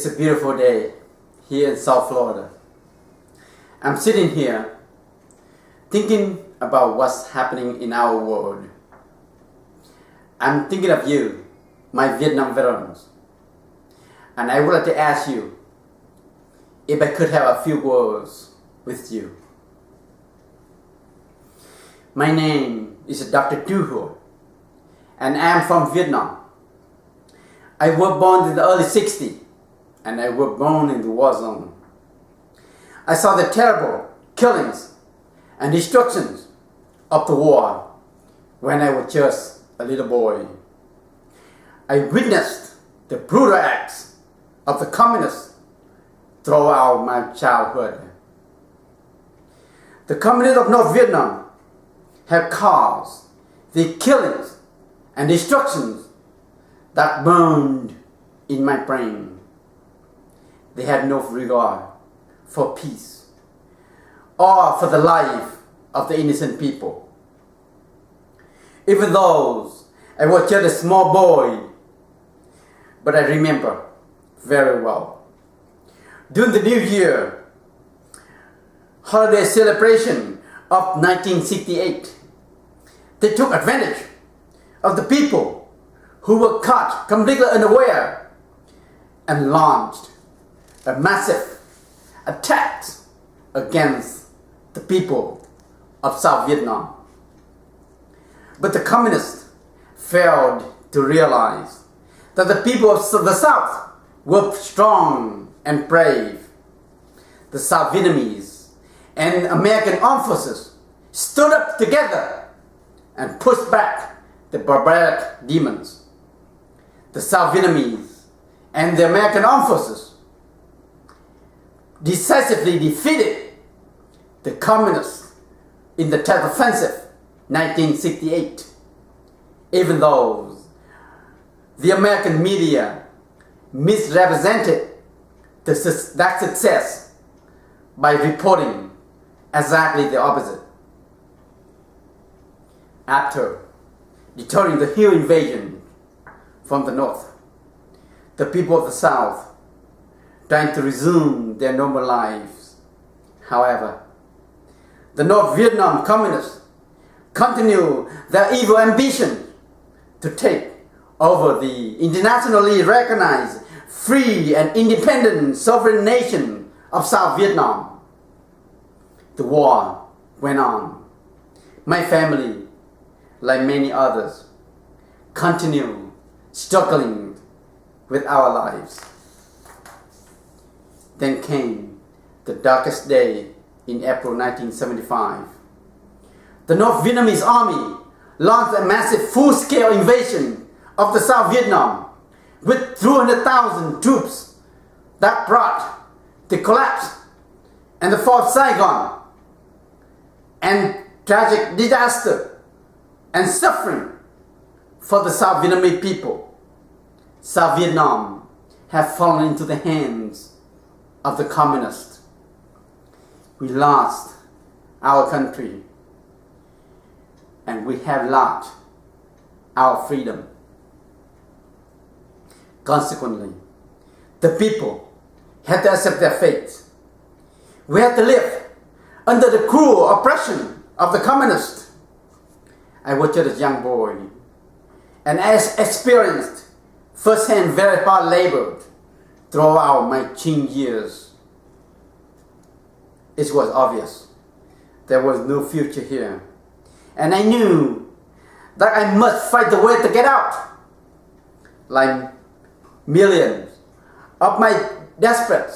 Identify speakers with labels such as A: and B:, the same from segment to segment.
A: It's a beautiful day here in South Florida. I'm sitting here thinking about what's happening in our world. I'm thinking of you, my Vietnam veterans. And I would like to ask you if I could have a few words with you. My name is Dr. Duho, and I'm from Vietnam. I was born in the early 60s, and I was born in the war zone. I saw the terrible killings and destructions of the war when I was just a little boy. I witnessed the brutal acts of the communists throughout my childhood. The communists of North Vietnam have caused the killings and destructions that burned in my brain. They had no regard for peace or for the life of the innocent people. Even though I was just a small boy, but I remember very well. During the New Year holiday celebration of 1968, they took advantage of the people who were caught completely unaware and launched a massive attack against the people of South Vietnam. But the communists failed to realize that the people of the South were strong and brave. The South Vietnamese and American armed forces stood up together and pushed back the barbaric demons. The South Vietnamese and the American armed forces decisively defeated the communists in the Tet Offensive 1968, even though the American media misrepresented that success by reporting exactly the opposite. After deterring the huge invasion from the north, the people of the South trying to resume their normal lives. However, the North Vietnam communists continue their evil ambition to take over the internationally recognized free and independent sovereign nation of South Vietnam. The war went on. My family, like many others, continue struggling with our lives. Then came the darkest day in April 1975. The North Vietnamese army launched a massive full-scale invasion of the South Vietnam with 200,000 troops that brought the collapse and the fall of Saigon and tragic disaster and suffering for the South Vietnamese people. South Vietnam have fallen into the hands of the communists. We lost our country, and we have lost our freedom. Consequently, the people had to accept their fate. We had to live under the cruel oppression of the communists. I was just a young boy, and I experienced firsthand very hard labor throughout my teen years. It was obvious there was no future here, and I knew that I must fight the way to get out. Like millions of my desperate,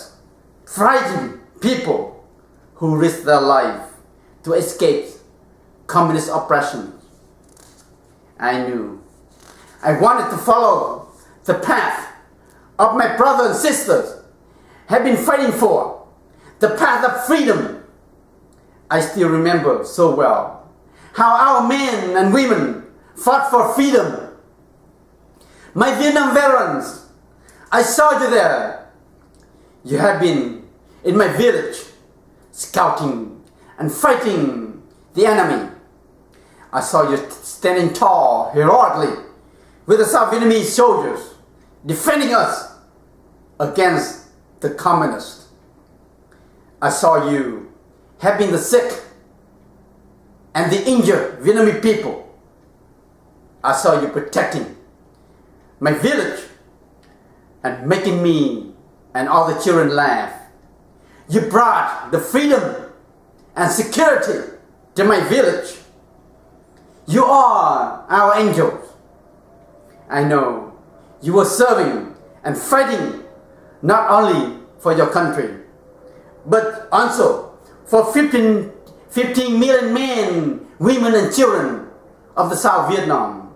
A: frightened people who risked their life to escape communist oppression, I knew I wanted to follow the path of my brothers and sisters have been fighting for, the path of freedom. I still remember so well how our men and women fought for freedom. My Vietnam veterans, I saw you there. You have been in my village, scouting and fighting the enemy. I saw you standing tall, heroically, with the South Vietnamese soldiers, defending us. against the communists. I saw you helping the sick and the injured Vietnamese people. I saw you protecting my village and making me and all the children laugh. You brought the freedom and security to my village. You are our angels. I know you were serving and fighting not only for your country, but also for 15 million men, women and children of the South Vietnam.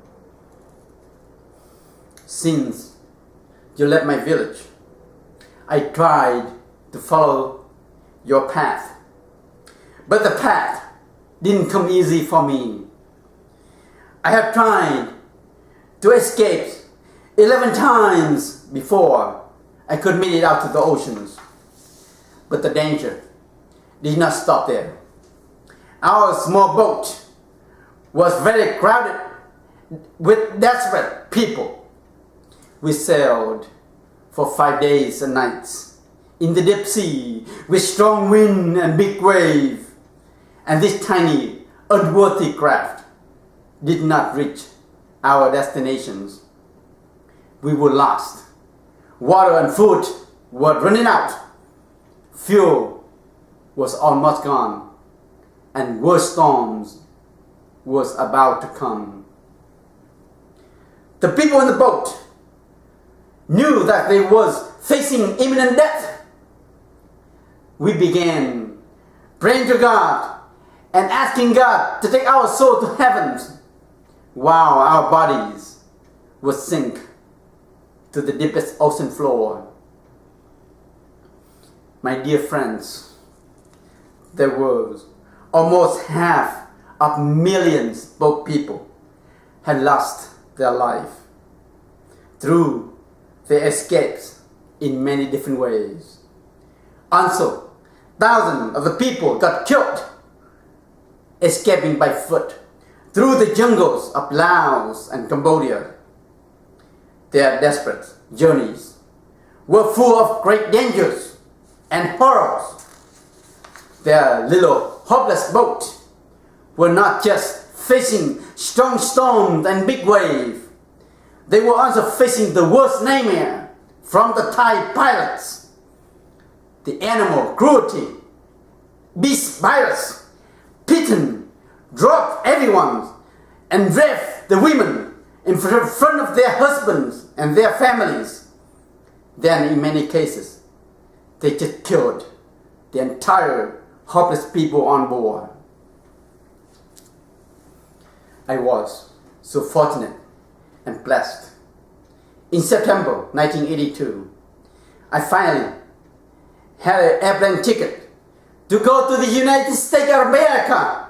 A: Since you left my village, I tried to follow your path. But the path didn't come easy for me. I have tried to escape 11 times before I could make it out to the oceans. But the danger did not stop there. Our small boat was very crowded with desperate people. We sailed for 5 days and nights in the deep sea with strong wind and big wave. And this tiny, unworthy craft did not reach our destinations. We were lost. Water and food were running out. Fuel was almost gone. And worse storms was about to come. The people in the boat knew that they was facing imminent death. We began praying to God and asking God to take our soul to heaven while our bodies would sink to the deepest ocean floor. My dear friends, there was almost 500,000 boat people had lost their life through their escapes in many different ways. Also, thousands of the people got killed escaping by foot through the jungles of Laos and Cambodia. Their desperate journeys were full of great dangers and horrors. Their little hopeless boats were not just facing strong storms and big waves. They were also facing the worst nightmare from the Thai pilots. The animal cruelty, beast virus, beaten, dropped everyone, and raped the women in front of their husbands and their families. Then in many cases, they just killed the entire hopeless people on board. I was so fortunate and blessed. In September 1982, I finally had an airplane ticket to go to the United States of America.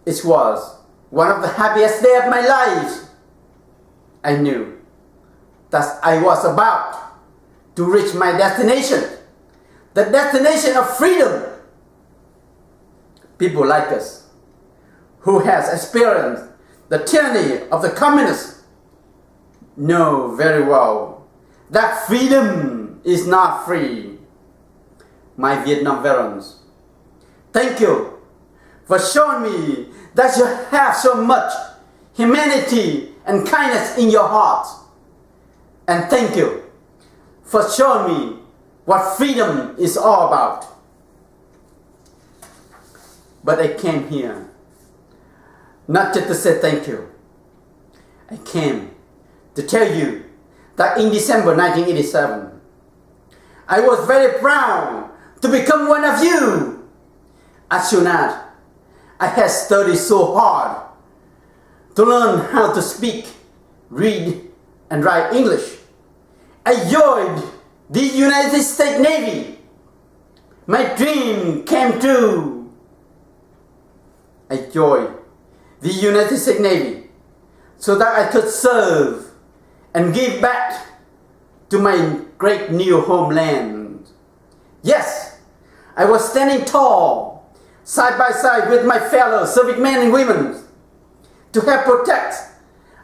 A: It was one of the happiest days of my life. I knew that I was about to reach my destination, the destination of freedom. People like us, who has experienced the tyranny of the communists, know very well that freedom is not free. My Vietnam veterans, thank you for showing me that you have so much humanity and kindness in your heart. And thank you for showing me what freedom is all about. But I came here not just to say thank you. I came to tell you that in December 1987, I was very proud to become one of you. As soon as I had studied so hard to learn how to speak, read, and write English, I joined the United States Navy. My dream came true. I joined the United States Navy so that I could serve and give back to my great new homeland. Yes, I was standing tall, side by side with my fellow servicemen and women to help protect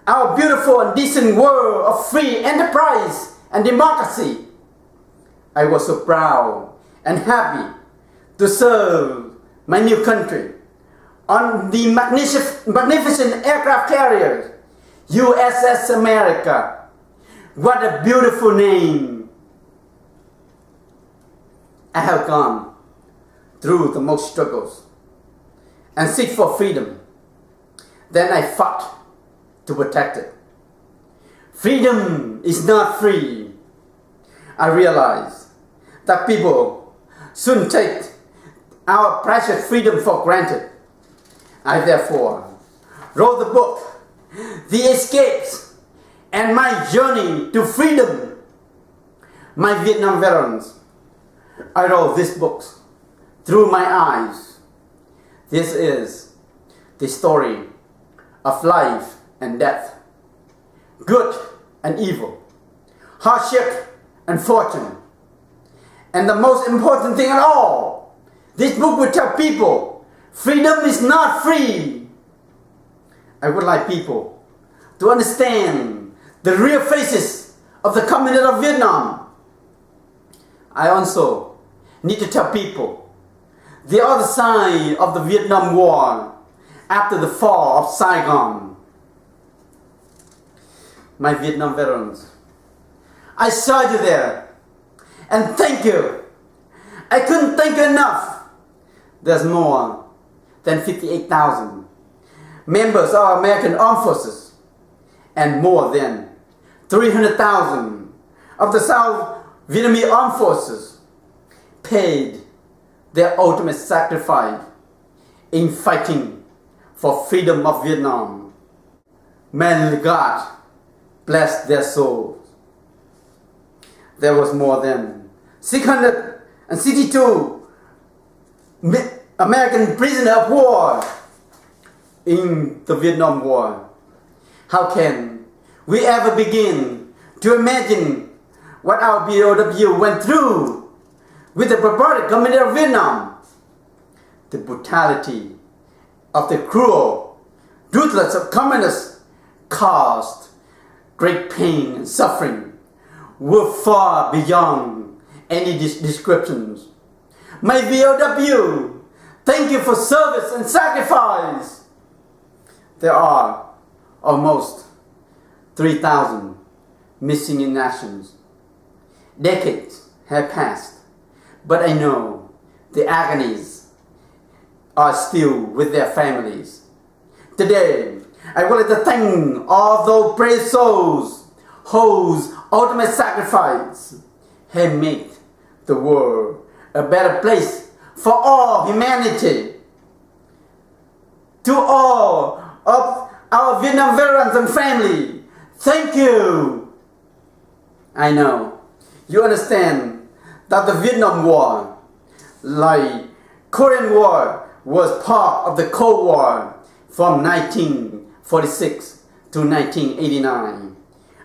A: our beautiful and decent world of free enterprise and democracy. I was so proud and happy to serve my new country on the magnificent aircraft carriers, USS America. What a beautiful name. I have gone through the most struggles and seek for freedom. Then I fought to protect it. Freedom is not free. I realize that people shouldn't take our precious freedom for granted. I therefore wrote the book, The Escapes and My Journey to Freedom. My Vietnam veterans, I wrote these books through my eyes. This is the story of life and death, good and evil, hardship and fortune. And the most important thing of all, this book will tell people freedom is not free. I would like people to understand the real faces of the communism of Vietnam. I also need to tell people the other side of the Vietnam War after the fall of Saigon. My Vietnam veterans, I saw you there, and thank you. I couldn't thank you enough. There's more than 58,000 members of our American Armed Forces, and more than 300,000 of the South Vietnamese Armed Forces paid their ultimate sacrifice in fighting for freedom of Vietnam. May God bless their souls. There was more than 662 American prisoners of war in the Vietnam War. How can we ever begin to imagine what our BOW went through with the barbaric communism of Vietnam? The brutality of the cruel, ruthless of communists caused great pain and suffering were far beyond any descriptions. My VOW, thank you for service and sacrifice. There are almost 3,000 missing in actions. Decades have passed, but I know the agonies are still with their families. Today, I would like to thank all those brave souls whose ultimate sacrifice have made the world a better place for all humanity. To all of our Vietnam veterans and family, thank you. I know you understand that the Vietnam War, like Korean War, was part of the Cold War from 1946 to 1989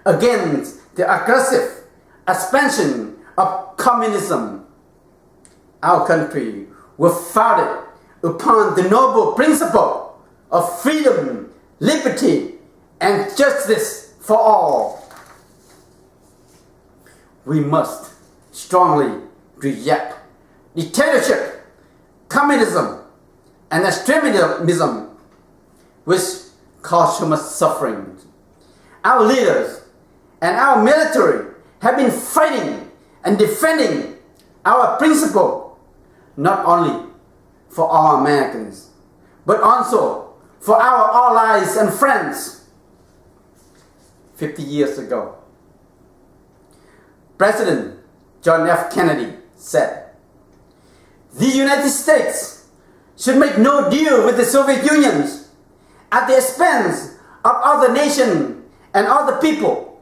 A: against the aggressive expansion of communism. Our country was founded upon the noble principle of freedom, liberty, and justice for all. We must strongly reject dictatorship, communism, and extremism, which cause so much suffering. Our leaders and our military have been fighting and defending our principle, not only for all Americans, but also for our allies and friends. 50 years ago, President John F. Kennedy said, "The United States should make no deal with the Soviet Union at the expense of other nations and other people,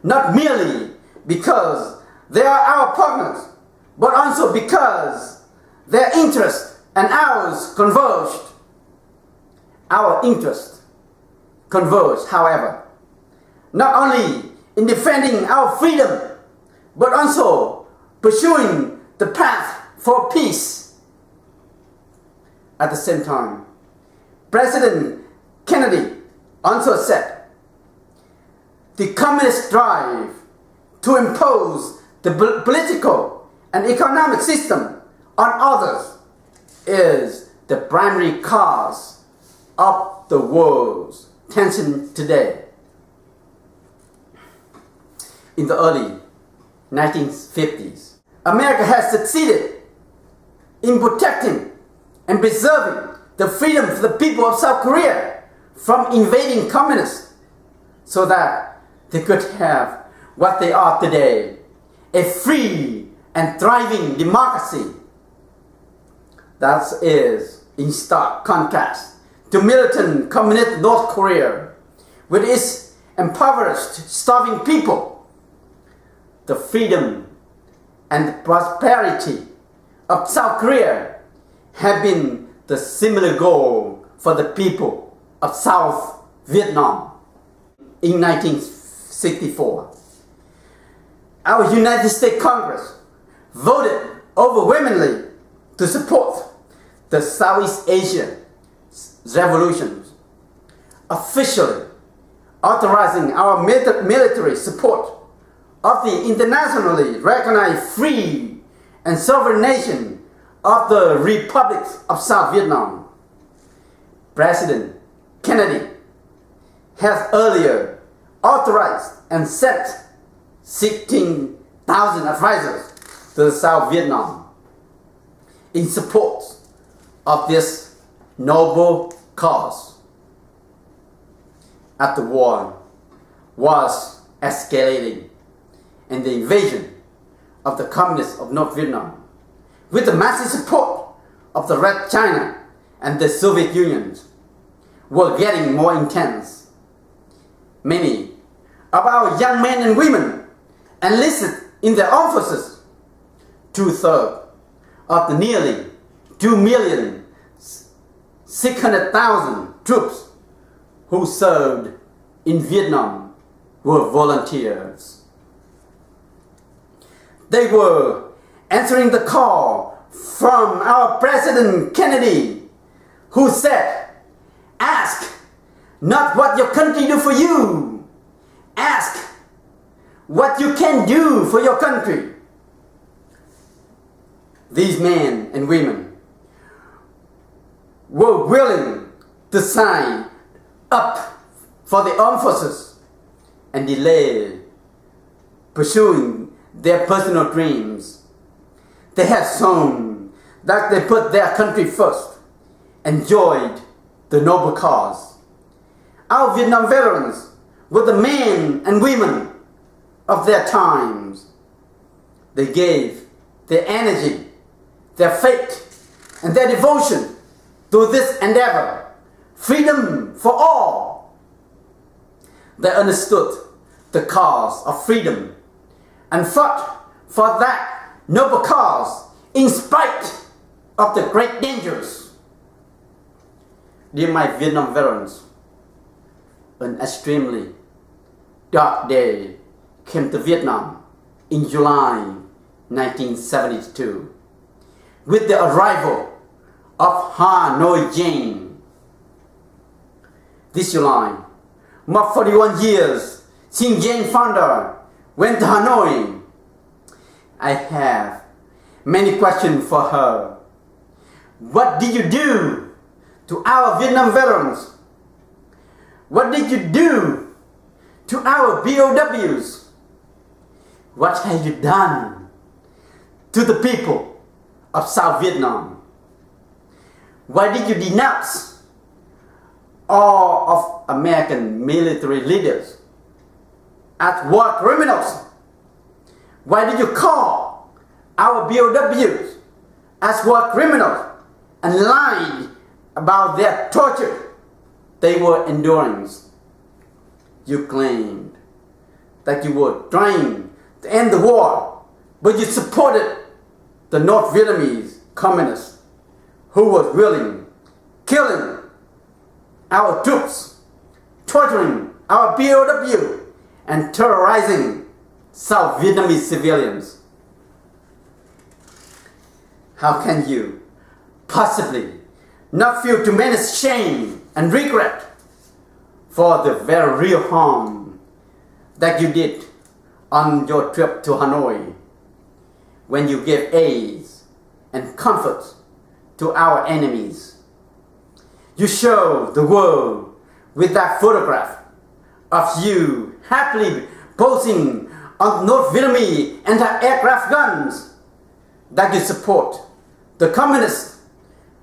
A: not merely because they are our partners, but also because their interests and ours converged." Our interests converge, however, not only in defending our freedom, but also pursuing the path for peace. At the same time, President Kennedy also said, "The communists strive to impose the political and economic system on others is the primary cause of the world's tension today. In the early 1950s, America has succeeded in protecting and preserving the freedom for the people of South Korea from invading communists so that they could have what they are today, a free and thriving democracy. That is in stark contrast to militant communist North Korea with its impoverished, starving people. The freedom and the prosperity of South Korea have been the similar goal for the people of South Vietnam. In 1964, our United States Congress voted overwhelmingly to support the Southeast Asia revolutions, officially authorizing our military support of the internationally recognized free and sovereign nation of the Republic of South Vietnam. President Kennedy has earlier authorized and sent 16,000 advisors to South Vietnam in support of this noble cause. As the war was escalating and the invasion of the communists of North Vietnam, with the massive support of the Red China and the Soviet Union, were getting more intense. Many of our young men and women enlisted in the armed forces. 2/3 of the nearly 2,600,000 troops who served in Vietnam were volunteers. They were answering the call from our President Kennedy, who said, "Ask not what your country do for you. Ask what you can do for your country." These men and women were willing to sign up for the armed forces and delay pursuing their personal dreams. They have shown that they put their country first and joined the noble cause. Our Vietnam veterans were the men and women of their times. They gave their energy, their faith, and their devotion to this endeavor, freedom for all. They understood the cause of freedom and fought for that noble cause in spite of the great dangers. Dear my Vietnam veterans, an extremely dark day came to Vietnam in July 1972 with the arrival of Hanoi Jane. This July marked 41 years since Jane Fonda went to Hanoi. I have many questions for her. What did you do to our Vietnam veterans? What did you do to our BOWs? What have you done to the people of South Vietnam? Why did you denounce all of American military leaders as war criminals? Why did you call our BOWs as war criminals and lied about their torture they were enduring? You claimed that you were trying to end the war, but you supported the North Vietnamese communists who were willing, killing our troops, torturing our BOW, and terrorizing South Vietnamese civilians. How can you possibly not feel tremendous shame and regret for the very real harm that you did on your trip to Hanoi, when you gave aid and comfort to our enemies. You show the world with that photograph of you happily posing on North Vietnamese anti-aircraft guns that you support the communists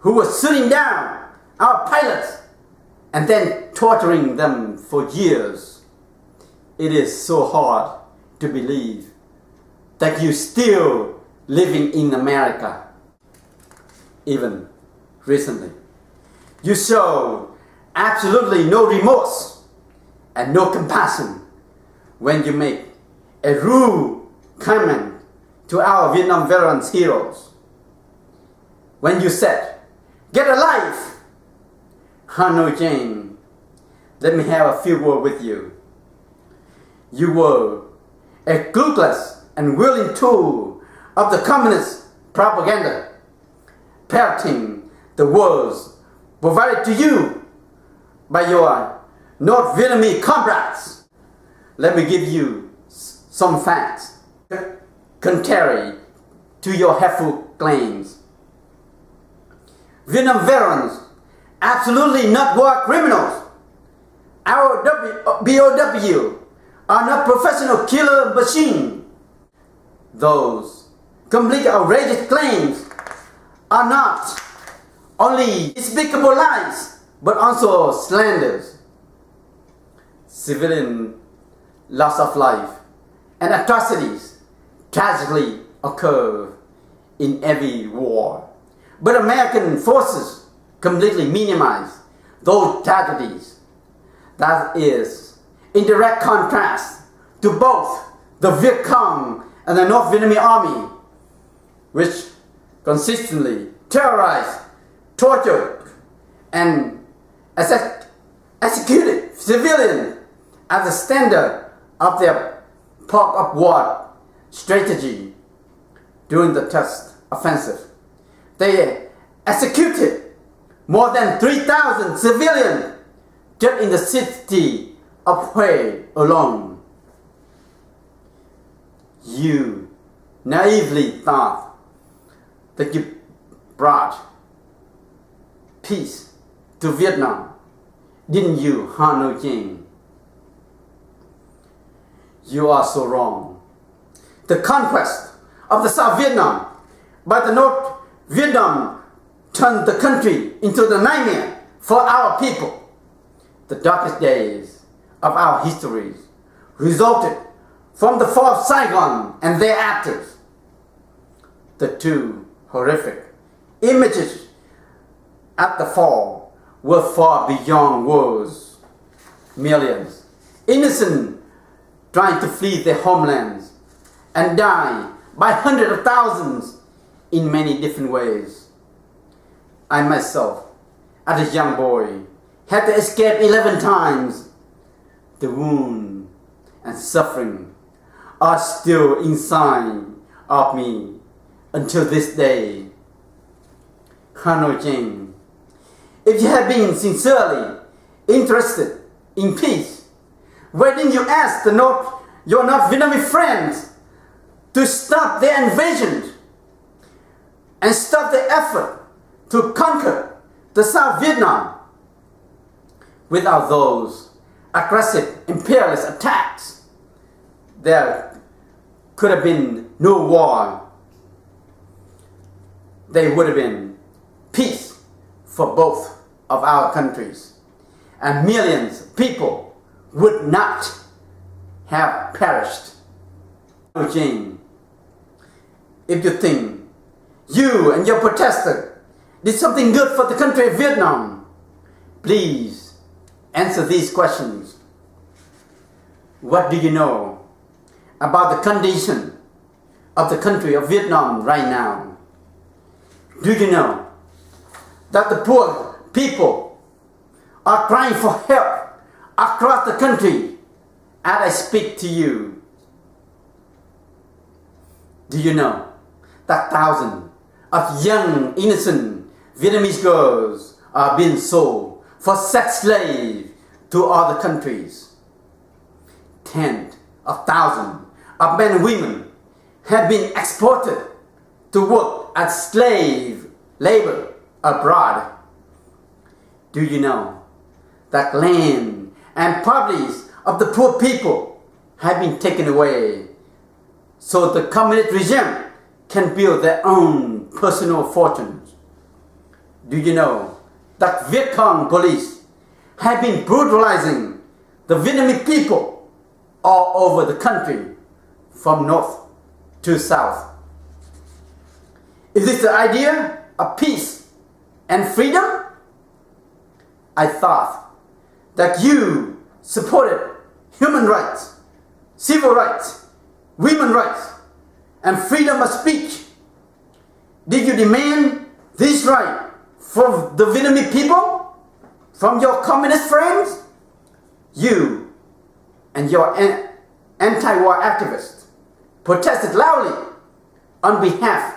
A: who were shooting down our pilots and then torturing them for years. It is so hard to believe that you're still living in America. Even recently, you show absolutely no remorse and no compassion when you make a rude comment to our Vietnam veterans heroes. When you said, "Get a life!" Hanoi Jane, let me have a few words with you. You were a clueless and willing tool of the communist propaganda, parroting the words provided to you by your North Vietnamese comrades. Let me give you some facts contrary to your hateful claims. Vietnam veterans absolutely not war criminals. Our BOW are not professional killer machines. Those completely outrageous claims are not only despicable lies, but also slanders. Civilian loss of life and atrocities tragically occur in every war. But American forces completely minimize those tragedies. That is in direct contrast to both the Viet Cong and the North Vietnamese Army, which consistently terrorized, tortured, and executed civilians as a standard of their part of war strategy during the Test Offensive. They executed more than 3,000 civilians just in the city of Hue alone. You naively thought that you brought peace to Vietnam, didn't you, Hanoi Jane? You are so wrong. The conquest of the South Vietnam by the North Vietnam turned the country into the nightmare for our people. The darkest days of our histories resulted from the fall of Saigon and thereafter. The two horrific images at the fall were far beyond words. Millions, innocent, trying to flee their homelands and die by hundreds of thousands in many different ways. I myself, as a young boy, had to escape 11 times. The wound and suffering are still inside of me until this day. Hanoi Jane, if you had been sincerely interested in peace, why didn't you ask your North Vietnamese friends to stop their invasion and stop the effort to conquer the South Vietnam? Without those aggressive imperialist attacks, there could have been no war. There would have been peace for both of our countries, and millions of people would not have perished. Jane, if you think you and your protester did something good for the country of Vietnam, please answer these questions. What do you know about the condition of the country of Vietnam right now? Do you know that the poor people are crying for help across the country as I speak to you? Do you know that thousands of young, innocent Vietnamese girls are being sold for sex slaves to other countries? Tens of thousands of men and women have been exported to work as slave labor abroad. Do you know that land and properties of the poor people have been taken away so the communist regime can build their own personal fortunes? Do you know that Viet Cong police have been brutalizing the Vietnamese people all over the country from north to south? Is this the idea of peace and freedom? I thought that you supported human rights, civil rights, women's rights, and freedom of speech. Did you demand this right from the Vietnamese people, from your communist friends? You and your anti-war activists protested loudly on behalf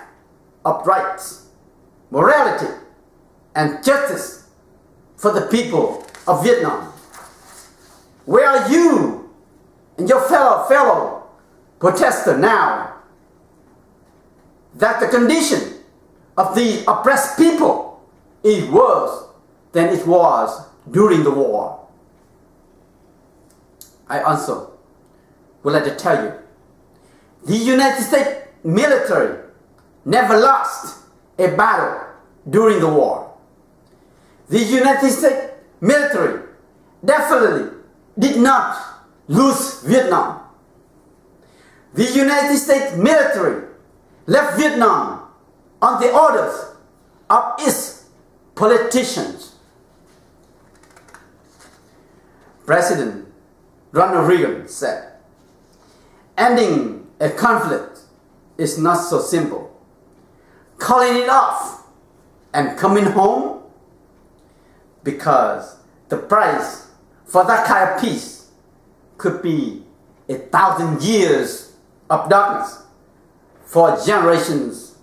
A: of rights, morality, and justice for the people of Vietnam. Where are you and your fellow protesters now that the condition of the oppressed people is worse than it was during the war? I also would like to tell you, the United States military never lost a battle during the war. The United States military definitely did not lose Vietnam. The United States military left Vietnam on the orders of its politicians. President Ronald Reagan said, "Ending a conflict is not so simple. Calling it off and coming home, because the price for that kind of peace could be 1,000 years of darkness for generations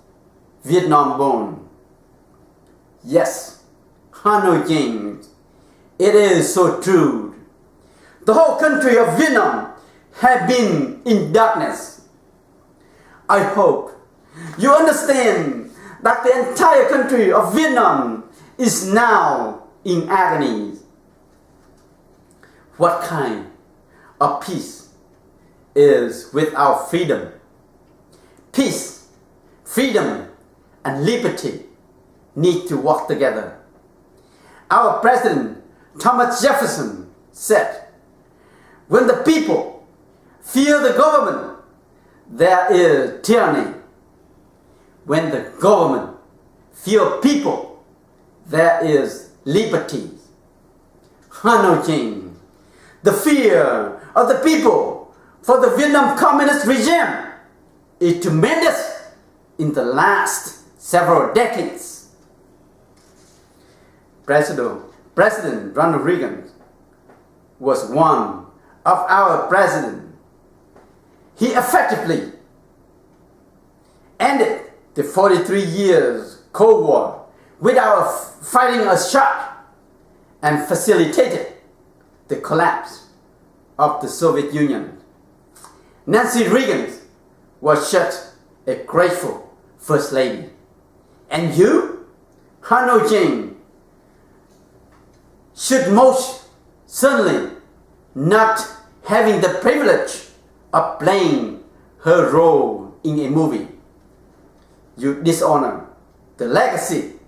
A: Vietnam born." Yes, Hanoi James, it is so true. The whole country of Vietnam has been in darkness. I hope you understand that the entire country of Vietnam is now in agony. What kind of peace is without freedom? Peace, freedom, and liberty need to work together. Our President Thomas Jefferson said, "When the people fear the government, there is tyranny. When the government fears people, there is liberty." Hanoi James, the fear of the people for the Vietnam communist regime is tremendous in the last several decades. President Ronald Reagan was one of our presidents. He effectively ended the 43 years Cold War without fighting a shot and facilitated the collapse of the Soviet Union. Nancy Reagan was such a grateful First Lady. And you, Hanoi James, should most certainly not having the privilege of playing her role in a movie. You dishonor the legacy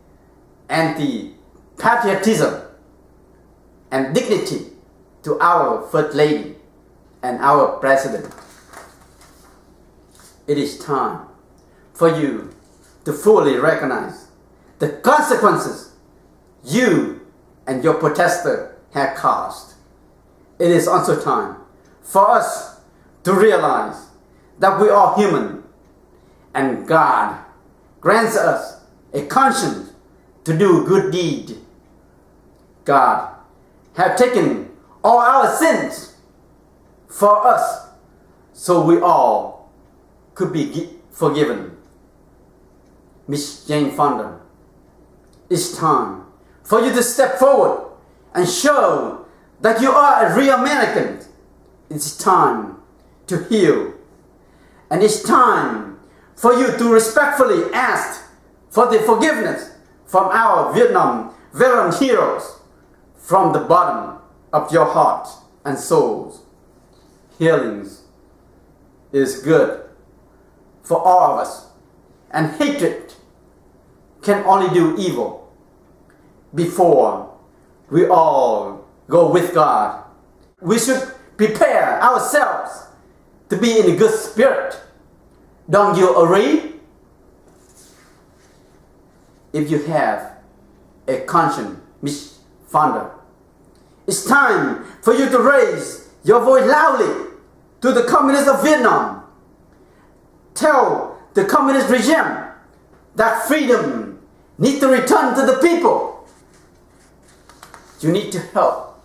A: and the patriotism and dignity to our First Lady and our President. It is time for you to fully recognize the consequences you and your protester have caused. It is also time for us to realize that we are human and God grants us a conscience to do good deed. God has taken all our sins for us so we all could be forgiven. Miss Jane Fonda, it's time for you to step forward and show that you are a real American. It's time to heal And it's time for you to respectfully ask for the forgiveness from our Vietnam veteran heroes from the bottom of your heart and souls. Healings is good for all of us, and hatred can only do evil before we all go with God. We should prepare ourselves to be in a good spirit. Don't you agree? If you have a conscience, Miss Fonda, it's time for you to raise your voice loudly to the communists of Vietnam. Tell the communist regime that freedom needs to return to the people. You need to help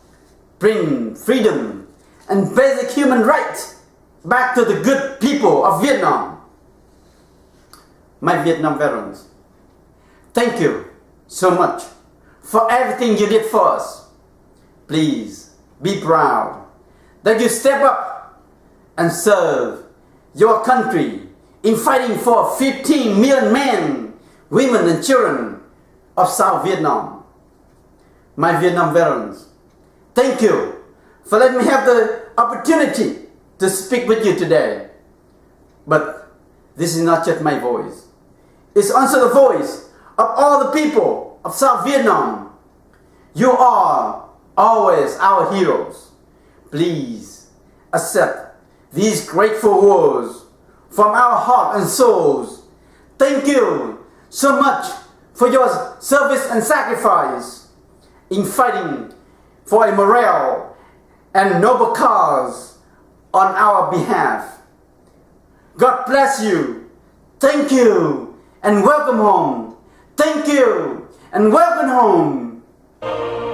A: bring freedom and basic human rights back to the good people of Vietnam. My Vietnam veterans, thank you so much for everything you did for us. Please be proud that you step up and serve your country in fighting for 15 million men, women and children of South Vietnam. My Vietnam veterans, thank you for letting me have the opportunity to speak with you today. But this is not just my voice. It's also the voice of all the people of South Vietnam. You are always our heroes. Please accept these grateful words from our heart and souls. Thank you so much for your service and sacrifice in fighting for a moral and noble cause on our behalf. God bless you. Thank you and welcome home. Thank you and welcome home.